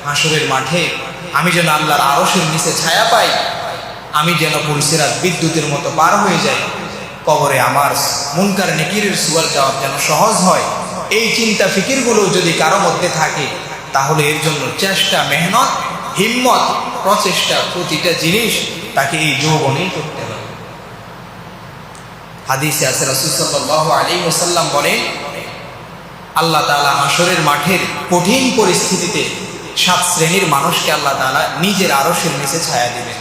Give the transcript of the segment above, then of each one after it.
হাসরের মাঠে আমি যেন আল্লাহর আরশের নিচে ছায়া পাই, আমি যেন পুলসিরাত বিদ্যুতের মতো পার হয়ে যাই, কবরে আমার মুনকার নেকিরের সুয়াল জবাব যেন সহজ হয়, এই চিন্তা ফিকিরগুলো যদি কারো মধ্যে থাকে, তাহলে এর জন্য চেষ্টা, মেহনত, হিম্মত, প্রচেষ্টা, প্রতিটা জিনিস তাকে এই যৌবনেই করতে হবে। হাদিসে আছে রাসূল সাল্লাল্লাহু আলাইহি ওয়াসাল্লাম বলেন, আল্লাহ তাআলা হাসরের মাঠের কঠিন পরিস্থিতিতে 7 শ্রেণীর মানুষকে আল্লাহ তাআলা নিজের আরশের নিচে ছায়া দিবেন।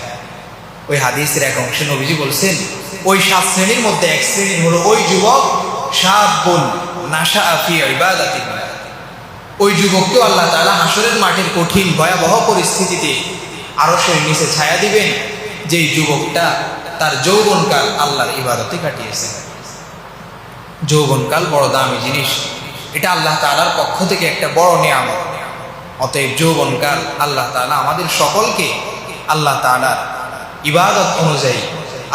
ওই হাদিসের এক অংশে নবীজি বলছেন, ওই 7 শ্রেণীর মধ্যে এক শ্রেণী হলো ওই যুবক শাবুন নাশাআ ফি ইবাদাতিল্লাহ। ওই যুবককেও আল্লাহ তাআলা হাসরের মাঠের কঠিন ভয়াবহ পরিস্থিতিতে আরশের নিচে ছায়া দিবেন, যেই যুবকটা তার যৌবনকাল আল্লাহর ইবাদতে কাটিয়েছে। যৌবনকাল বড় দামি জিনিস, এটা আল্লাহ তাআলার পক্ষ থেকে একটা বড় নিয়ামত। অতএব যৌবনকাল আল্লাহ তাআলা আমাদের সকলকে আল্লাহ তাআলার ইবাদত অনুযায়ী,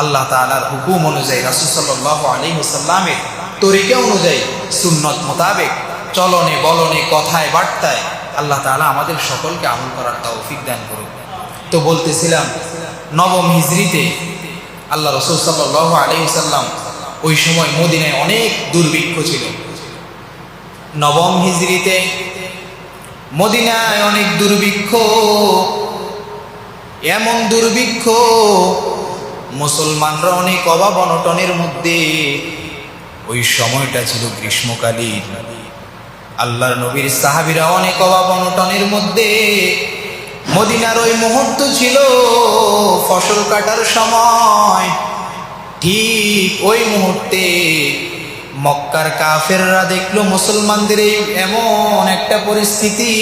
আল্লাহ তাআলার হুকুম অনুযায়ী, রাসূল সাল্লাল্লাহু আলাইহি ওয়াসাল্লামের তরিকা অনুযায়ী, সুন্নত মোতাবেক চলনে বলনে কথায় বার্তায় আল্লাহ তাআলা আমাদের সকলকে আমল করার তৌফিক দান করুন। তো বলতেছিলাম, নবম হিজরিতে আল্লাহ রাসূল সাল্লাল্লাহু আলাইহি ওয়াসাল্লাম ওই সময় মদিনায় অনেক দুর্ভিক্ষ ছিল। নবম হিজরিতে মদিনায় অনেক দুর্ভিক্ষ, এমন দুর্ভিক্ষ মুসলমানরা অনেক অভাব অনটনের মধ্যে। ওই সময়টা ছিল গ্রীষ্মকালীন। আল্লাহর নবীর সাহাবীরা অনেক অভাব অনটনের মধ্যে। মদিনার ওই মুহূর্ত ছিল ফসল কাটার সময়। ঠিক ওই মুহূর্তে মক্কার কাফেররা দেখলো মুসলমানদের এই এমন একটা পরিস্থিতি।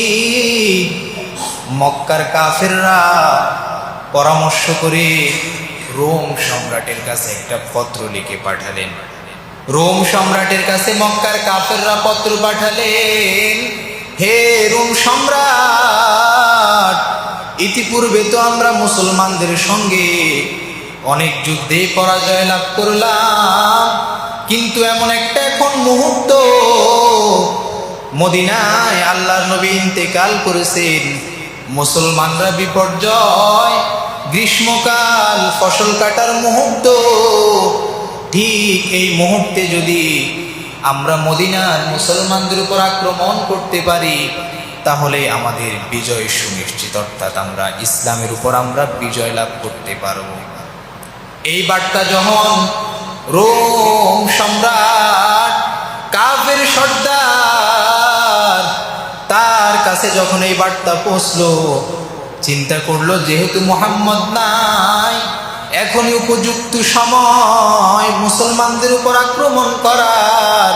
মক্কার কাফেররা পরামর্শ করে রোম সম্রাটের কাছে একটা পত্র লিখে পাঠালেন। রোম সম্রাটের কাছে মক্কার কাফেররা পত্র পাঠালেন, হে রোম সম্রাট, ইতিপূর্বে তো আমরা মুসলমানদের সঙ্গে অনেক যুদ্ধে পরাজয় লাভ করলাম, কিন্তু এমন একটা এখন মুহূর্ত, মদিনায় আল্লাহর নবী ইন্তেকাল করেছেন, মুসলমানরা বিপর্যয়, গ্রীষ্মকাল, ফসল কাটার মুহূর্ত। ঠিক এই মুহূর্তে যদি আমরা মদিনার মুসলমানদের উপর আক্রমণ করতে পারি, তাহলে আমাদের বিজয় সুনিশ্চিত, অর্থাৎ আমরা ইসলামের উপর আমরা বিজয় লাভ করতে পারব। এই বার্তা যখন রোম সম্রাট কাফের সর্দার তার কাছে যখন এই বার্তা পৌঁছলো, চিন্তা করলো যেহেতু মুহাম্মদ নাই, এখনই উপযুক্ত সময় মুসলমানদের উপর আক্রমণ করার,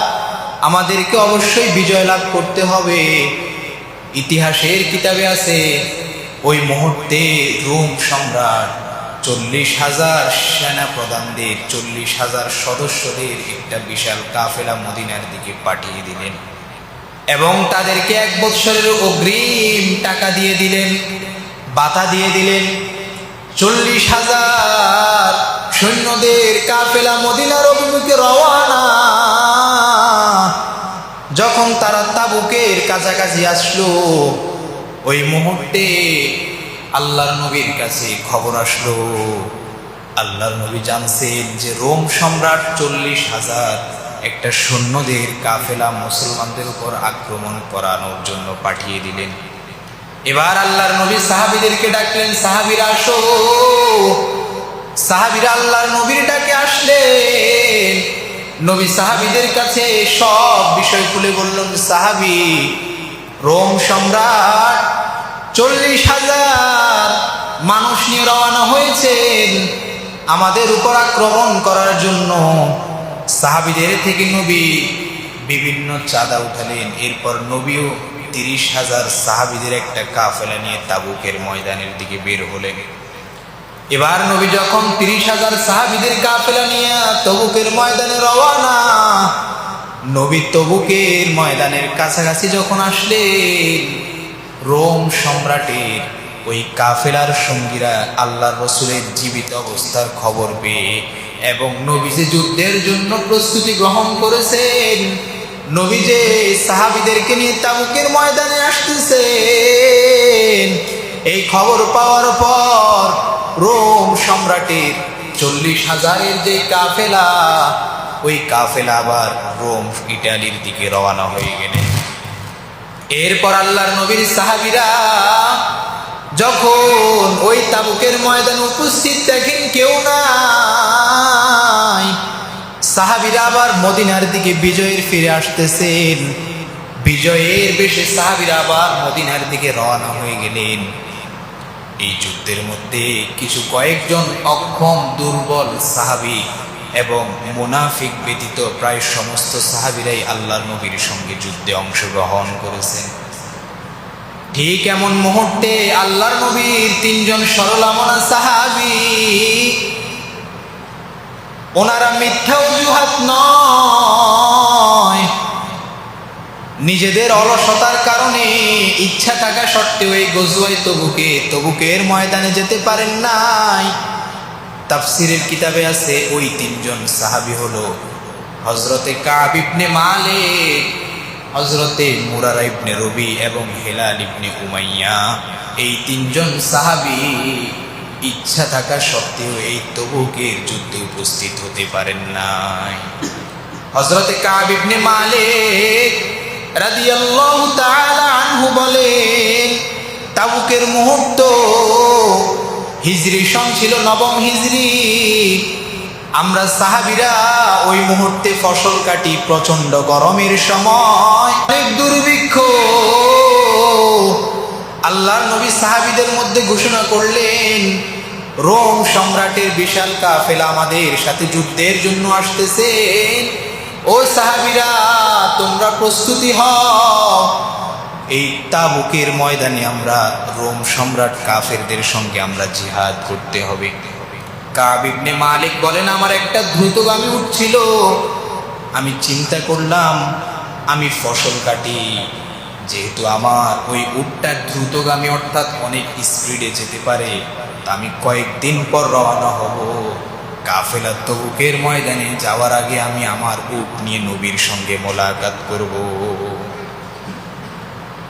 আমাদেরকে অবশ্যই বিজয় লাভ করতে হবে। ইতিহাসের কিতাবে আছে ওই মুহূর্তে রোম সম্রাট 40,000 সেনা প্রধানদের, 40,000 সদস্যদের একটা বিশাল কাফেলা মদিনার দিকে পাঠিয়ে দিলেন এবং তাদেরকে 1 বৎসরের অগ্রিম টাকা দিয়ে দিলেন, বাতা দিয়ে দিলেন। 40,000 সৈন্যদের কাফেলা মদিনার অভিমুখে রওয়ানা। যখন তারা তাবুকের কাছাকাছি আসলো, ওই মুহূর্তে আল্লাহর নবীর কাছে খবর আসলো। আল্লাহর নবী জানছেন যে রোম সম্রাট 40,000 একটা সৈন্যদের কাফেলা মুসলমানদের উপর আক্রমণ করানোর জন্য পাঠিয়ে দিলেন। এবার আল্লাহর নবী সাহাবীদেরকে ডাকলেন, সাহাবীরা আসো। সাহাবীরা আল্লাহর নবীর ডাকে আসলেন। নবী সাহাবীদের কাছে সব বিষয় খুলে বললেন, সাহাবী, রোম সম্রাট 40,000 মানুষ নিয়ে রওনা হয়েছেন আমাদের উপর আক্রমণ করার জন্য। সাহাবীদের থেকে নবী বিভিন্ন চাঁদা উঠালেন। এরপর নবীও 30,000 সাহাবীদের একটা কাফেলা নিয়ে তাবুকের ময়দানের দিকে বের হলেন। এবার নবী যখন 30,000 সাহাবীদের কাফেলা নিয়ে তাবুকের ময়দানে রওনা, নবী তাবুকের ময়দানের কাছাকাছি যখন আসলেন, রোম সম্রাটের ওই কাফেলার সঙ্গীরা আল্লাহর রাসূলের জীবিত অবস্থার খবর পেয়ে এবং নবী যে যুদ্ধের জন্য প্রস্তুতি গ্রহণ করেছেন, নবী যে সাহাবীদেরকে নিয়ে তাবুকের ময়দানে আসতেছেন, এই খবর পাওয়ার পর রোম সম্রাটের 40,000-এর যে কাফেলা, ওই কাফেলা আবার রোম ইটালির দিকে রওনা হয়ে গেলেন। এরপর আল্লাহর নবীর সাহাবীরা যখন ওই তাবুকের ময়দানে উপস্থিত দেখেন কেউ নাই, সাহাবীরা আবার মদিনার দিকে বিজয়ের ফিরে আসতেছেন। বিজয়ের বেশে সাহাবীরা আবার মদিনার দিকে রওনা হয়ে গেলেন। এই যুদ্ধের মধ্যে কিছু কয়েকজন অক্ষম দুর্বল সাহাবী এবং মুনাফিক ব্যতীত প্রায় সমস্ত সাহাবীরাই আল্লাহর নবীর সঙ্গে যুদ্ধে অংশগ্রহণ করেছেন। ঠিক এমন মুহূর্তে আল্লাহর নবীর 3 জন সরলমনা সাহাবী, ওনারা মিথ্যা অজুহাত নয়, নিজেদের অলসতার কারণে ইচ্ছা থাকা সত্ত্বেও এই গজওয়ায়ে তবুকের ময়দানে যেতে পারেন নাই। তাফসীরের কিতাবে আছে ওই 3 জন সাহাবী হলো হযরতে কাব ইবনে মালিক, হযরতে মুরারা ইবনে রবি এবং হেলাল ইবনে উমাইয়া। এই 3 জন সাহাবী ইচ্ছা থাকা সত্ত্বেও এই তবুকের যুদ্ধে উপস্থিত হতে পারেন নাই। হযরতে কাব ইবনে মালিক রাদিয়াল্লাহু তাআলা আনহু বলেন, তাবুকের মুহূর্ত হিজরি সন ছিল 9ম হিজরি। আমরা সাহাবীরা ওই মুহূর্তে ফসল কাটি, প্রচন্ড গরমের সময়, অনেক দুর্ভিক্ষ। আল্লাহর নবী সাহাবীদের মধ্যে ঘোষণা করলেন, রোম সম্রাটের বিশাল কাফেলা আমাদের সাথে যুদ্ধের জন্য আসতেছে। ও সাহাবীরা, তোমরা প্রস্তুতি হও, এই তাবুকের ময়দানে আমরা রোম সম্রাট কাফেরদের সঙ্গে আমরা জিহাদ করতে হবে। কাব ইবনে মালিক বলেন, আমার একটা দ্রুতগামী উট ছিল, আমি চিন্তা করলাম আমি ফসল কাটি, যেহেতু আমার ওই উটটা দ্রুতগামী অর্থাৎ অনেক স্পিডে যেতে পারে, তা আমি কয়েকদিন পর রওনা হব। কাফেলা তবুকের ময়দানে যাওয়ার আগে আমি আমার উট নিয়ে নবীর সঙ্গে মোলাকাত করব।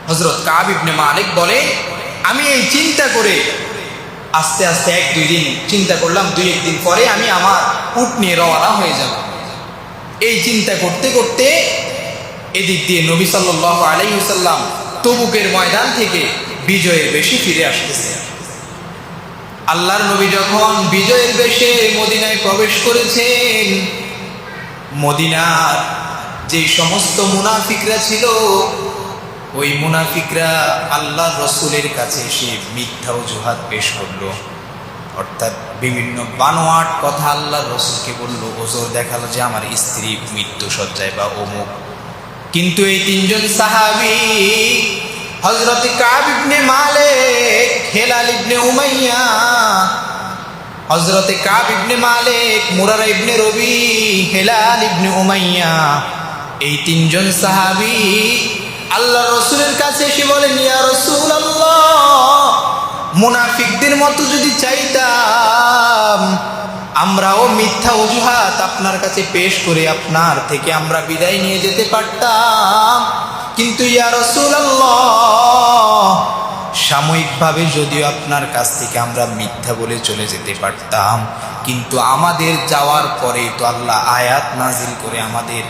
হযরত কাব ইবনে মালিক বলে, আমি এই চিন্তা করে আস্তে আস্তে 1-2 দিন চিন্তা করলাম, 2-1 দিন পরে আমি আমার উট নিয়ে রওনা হয়ে যাব। এই চিন্তা করতে করতে এদিক দিয়ে নবী সাল্লাল্লাহু আলাইহি ওয়াসাল্লাম তবুকের ময়দান থেকে বিজয়ের বেশে ফিরে আসতেছে। আল্লাহর নবী যখন বিজয়ের বেশে মদিনায় প্রবেশ করেছেন, মদিনার যে সমস্ত মুনাফিকরা ছিল, ওই মুনাফিকরা আল্লাহর রসুলের কাছে এসে মিথ্যা অজুহাত পেশ করলো, অর্থাৎ বিভিন্ন বানোয়াট কথা আল্লাহর রসুলকে বলল, ওজোর দেখালো যে আমার স্ত্রী মৃত্যু শয্যায় বা অমুক। কিন্তু এই 3 জন সাহাবী হযরত কাব ইবনে মালিক, হেলাল ইবনে উমাইয়া, হযরত কাব ইবনে মালিক, মুরারা ইবনে রবি, হেলাল ইবনে উমাইয়া, এই 3 জন সাহাবী আল্লাহ রসুলের কাছে এসে বলেন, ইয়া রাসূলুল্লাহ, মুনাফিকদের মতো যদি চাইতাম আমরাও মিথ্যা অজুহাত আপনার কাছে পেশ করে আপনার থেকে আমরা বিদায় নিয়ে যেতে পারতাম, কিন্তু ইয়া রাসূলুল্লাহ, সাময়িকভাবে যদিও আপনার কাছ থেকে আমরা মিথ্যা বলে চলে যেতে পারতাম, কিন্তু আমাদের যাওয়ার পরে তো আল্লাহ আয়াত নাজিল করে আমাদের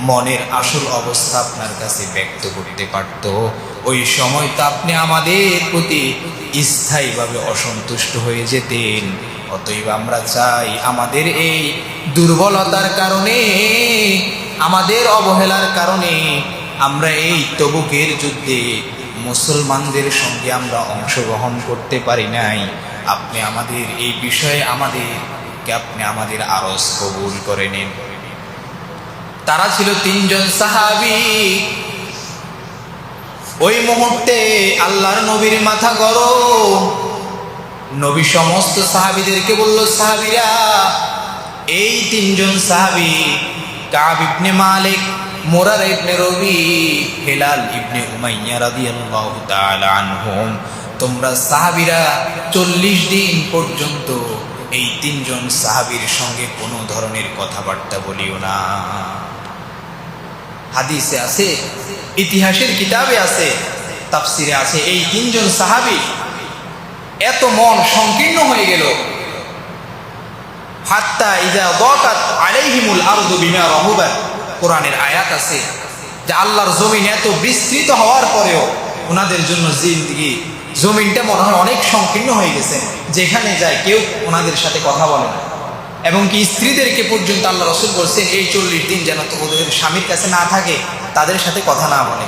মনের আসল অবস্থা আপনার কাছে ব্যক্ত করতে পারত। ওই সময় তো আপনি আমাদের প্রতি স্থায়ীভাবে অসন্তুষ্ট হয়ে যেতেন। অতএব আমরা চাই আমাদের এই দুর্বলতার কারণে, আমাদের অবহেলার কারণে আমরা এই তবুকের যুদ্ধে মুসলমানদের সঙ্গে আমরা অংশগ্রহণ করতে পারি নাই। আপনি আমাদের এই বিষয়ে আপনি আমাদের আরজ কবুল করে নিন। তারা ছিল 3 জন সাহাবী। ওই মুহূর্তে আল্লাহর নবীর মাথা গরম। নবী সমস্ত সাহাবীদেরকে বলল, সাহাবীরা, এই 3 জন সাহাবী কাব ইবনে মালিক, মুরারা ইবনে রবি, হেলাল ইবনে উমাইয়া রাদিয়াল্লাহু তাআলা আনহুম, তোমরা সাহাবীরা 40 দিন পর্যন্ত এই 3 জন সাহাবীর সঙ্গে কোনো ধরনের কথাবার্তা বলিও না। হাদিসে আছে, ইতিহাসের কিতাবে আছে, তাফসিরে আছে, এই 3 জন সাহাবী এত মন সংকীর্ণ হয়ে গেল। হাত্তা ইযা দাকাত আলাইহিমুল আরদু বিমা রাহুবাত, কোরআনের আয়াত আছে যে আল্লাহর জমিন এত বিস্তৃত হওয়ার পরেও ওনাদের জন্য জিন্দেগি জমিনটা মনে হয় অনেক সংকীর্ণ হয়ে গেছে, যেখানে যায় কেউ ওনাদের সাথে কথা বলে না। এবং কি স্ত্রীদেরকে পর্যন্ত আল্লাহ রাসূল বলছেন এই 40 দিন যেন তো ওদের স্বামীর কাছে না থাকে, তাদের সাথে কথা না বলে।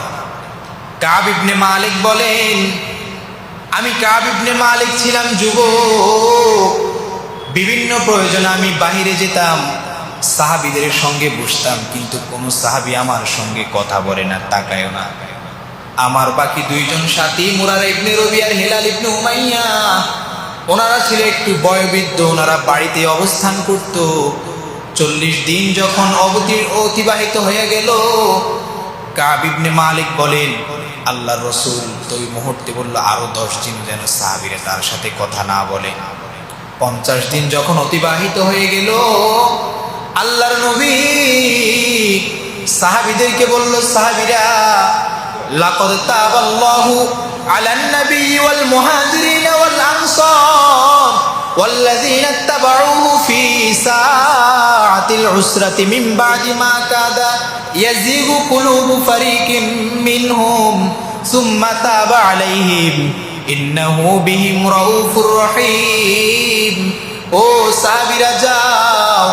কাব ইবনে মালিক বলেন, আমি কাব ইবনে মালিক ছিলাম যুবক, বিভিন্ন প্রয়োজনে আমি বাহিরে যেতাম, সাহাবীদের সঙ্গে বসতাম, কিন্তু কোনো সাহাবী আমার সঙ্গে কথা বলে না, তাকায়ও না। আমার বাকি দুইজন সাথী মুরারা ইবনে রবি আর হেলাল ইবনে উমাইয়া, ওনারা ছিল একটু বয়োবৃদ্ধ, ওনারা বাড়িতে অবস্থান করত। 40 দিন যখন অতিবাহিত হয়ে গেল, কাব ইবনে মালিক বলেন আল্লাহর রাসূল তো ওই মুহূর্তে বলল আরো 10 দিন যেন সাহাবীরা তার সাথে কথা না বলে। 50 দিন যখন অতিবাহিত হয়ে গেল, আল্লাহর নবী সাহাবীদেরকে বলল, সাহাবীরা লাকাদ তাবাল্লাহু আলান নবী ওয়াল মুহাজিরিন ওয়াল আনসার ওয়াল্লাযীনা ইত্তাবাউহু ফি সাআতিল উসরাতি মিন বাদি মা কাদা ইয়াযিগু কুলুবু ফারিকিন মিনহুম সুম্মা তাবা আলাইহিম ইন্নাহু বিহিম রাউফুর রহিম। ও সাহাবীরা যাও,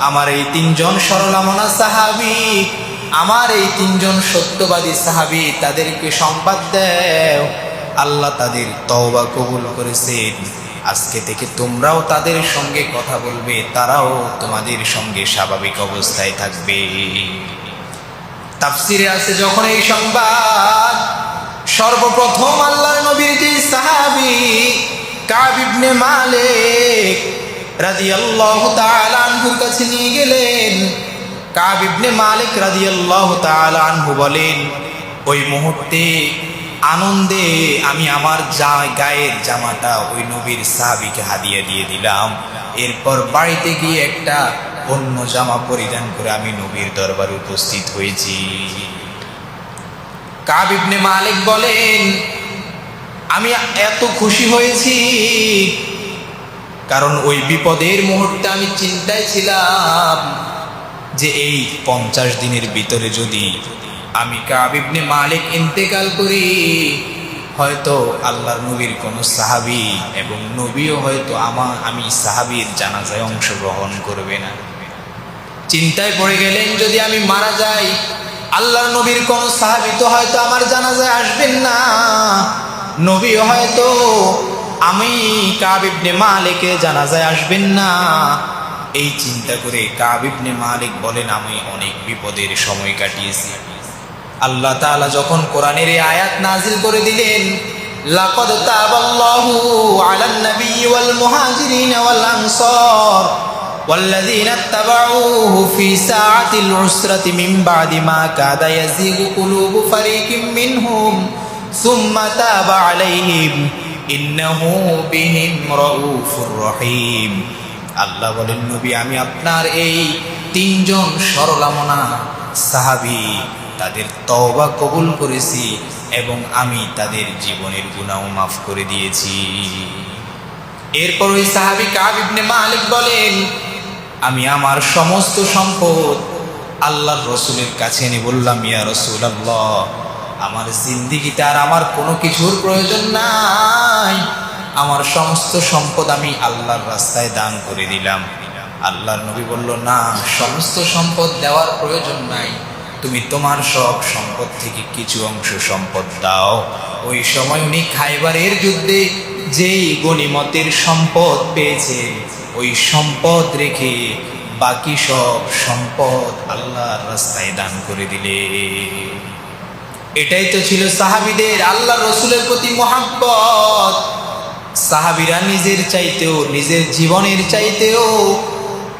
আমার এই 3 জন সরলমনা সাহাবী, আমার এই 3 জন সত্যবাদী সাহাবী, তাদেরকে সংবাদ দাও আল্লাহ তাদের তওবা কবুল করেছেন। আজকে থেকে তোমরাও তাদের সঙ্গে কথা বলবে, তারাও তোমাদের সঙ্গে স্বাভাবিক অবস্থায় থাকবে। তাফসিরে আছে যখন এই সংবাদ সর্বপ্রথম আল্লাহর নবীর যে সাহাবী কাব ইবনে মালিক রাদিয়াল্লাহু তাআলা আনহুর কাছে নিয়ে গেলেন। কাব ইবনে মালিক রাদিয়াল্লাহু তাআলা আনহু বলেন, ওই মুহূর্তে আনন্দে আমি আমার গায়ের জামাটা ওই নবীর সাহাবীকে হাদিয়া দিয়ে দিলাম। এরপর বাড়িতে গিয়ে একটা অন্য জামা পরিধান করে আমি নবীর দরবারে উপস্থিত হয়েছি। কাব ইবনে মালিক বলেন, আমি এত খুশি হয়েছি কারণ ওই বিপদের মুহূর্তে আমি চিন্তায় ছিলাম যে এই 50 দিনের ভিতরে যদি আমি কাব ইবনে মালিক ইন্তেকাল করি, হয়তো আল্লাহর নবীর কোন সাহাবী এবং নবীও হয়তো আমি সাহাবীর জানাজায় অংশগ্রহণ করবে না। চিন্তায় পড়ে গেলেন, যদি আমি মারা যাই আল্লাহর নবীর কোন সাহাবী তো হয়তো আমার জানাজায় আসবেন না, নবীও হয়তো আমি কাব ইবনে মালিকের জানাজায় আসবেন না। এই চিন্তা করে কাব ইবনে মালিক বলেন, আমি অনেক বিপদের সময় কাটিয়েছি। আল্লাহ তাআলা যখন কোরআনের এই আয়াত নাজিল করে দিলেন, লাকাদ তাবাল্লাহু আলান নবী ওয়াল মুহাজিরিন ওয়াল আনসার ওয়াল্লাযীনা ইত্তাবাউহু ফি সাআতিল উসরাতি মিন বাদি মা কাদা ইয়াযিগু কুলুবু ফারিকিন মিনহুম সুম্মা তাবা আলাইহিম ইন্নাহু বিহিম রাউফুর রহিম। আল্লাহ বলেন, নবী আমি আপনার এই 3 জন সরলমনা সাহাবী তাদের তওবা কবুল করেছি এবং আমি তাদের জীবনের গুনাহ মাফ করে দিয়েছি। এরপর ওই সাহাবী কাব ইবনে মালিক বলেন, আমি আমার সমস্ত সম্পদ আল্লাহর রাসূলের কাছে এনে বললাম, ইয়া রাসূলুল্লাহ আমার জিন্দেগিতে আর আমার কোনো কিছুর প্রয়োজন নাই, আমার সমস্ত সম্পদ আমি আল্লাহর রাস্তায় দান করে দিলাম। আল্লাহর নবী বলল, না, সমস্ত সম্পদ দেওয়ার প্রয়োজন নাই, তুমি তোমার সব সম্পদ থেকে কিছু অংশ সম্পদ দাও। ওই সময় উনি খায়বারের যুদ্ধে যেই গনিমতের সম্পদ পেয়েছে ওই সম্পদ রেখে বাকি সব সম্পদ আল্লাহর রাস্তায় দান করে দিলে। এটাই তো ছিল সাহাবীদের আল্লাহ রসুলের প্রতি মহাব্বত। সাহাবীরা নিজের চাইতেও, নিজের জীবনের চাইতেও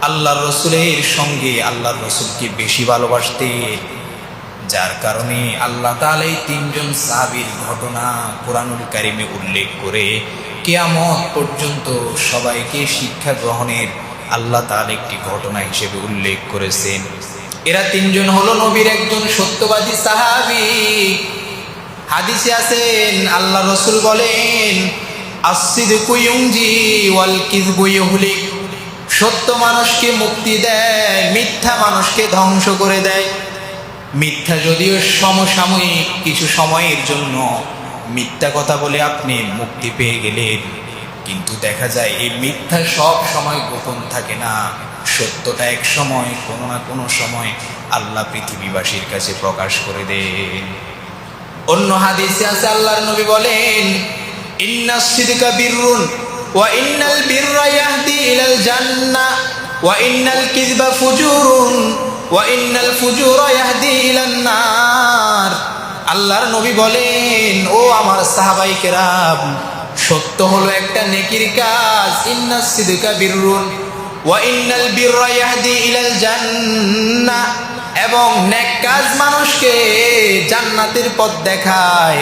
আল্লাহর রসুলের সঙ্গে আল্লাহর রসুলকে বেশি ভালোবাসতেন, যার কারণে আল্লাহ তাআলা এই 3 জন সাহাবীর ঘটনা কুরআনুল কারীমে উল্লেখ করে কিয়ামত পর্যন্ত সবাইকে শিক্ষা গ্রহণের আল্লাহ তাআলা একটি ঘটনা হিসেবে উল্লেখ করেছেন। এরা 3 জন হলো নবীর একজন সত্যবাদী সাহাবী। হাদিসে আছেন আল্লাহ রসুল বলেন, আসসিদকু ইউনজি ওয়াল কিযবু ইউহলিক। সত্য মানুষকে মুক্তি দেয়, মিথ্যা মানুষকে ধ্বংস করে দেয়। মিথ্যা যদিও সমসাময়িক, কিছু সময়ের জন্য মিথ্যা কথা বলে আপনি মুক্তি পেয়ে গেলেন, কিন্তু দেখা যায় এই মিথ্যা সব সময় গোপন থাকে না। সত্যটা এক সময়, কোনো না কোনো সময় আল্লাহ পৃথিবীবাসীর কাছে প্রকাশ করে দেন। অন্য হাদিসে আছে, আল্লাহর নবী বলেন, ইন্নাস সিদকা বিররুন ওয়া ইন্নাল বিররা ইয়াহদি ইলাল জান্নাহ ওয়া ইন্নাল কিযবা ফুজুরুন ওয়া ইন্নাল ফুজুরা ইয়াহদি ইলান নার। আল্লাহর নবী বলেন, ও আমার সাহাবায়ে কেরাম, সত্য হলো একটা নেকির কাজ। ইন্নাস সিদকা বিররুন ওয়া ইন্নাল বিররা ইয়াহদি ইলাল জান্নাহ, এবং নেক কাজ মানুষকে জান্নাতের পথ দেখায়।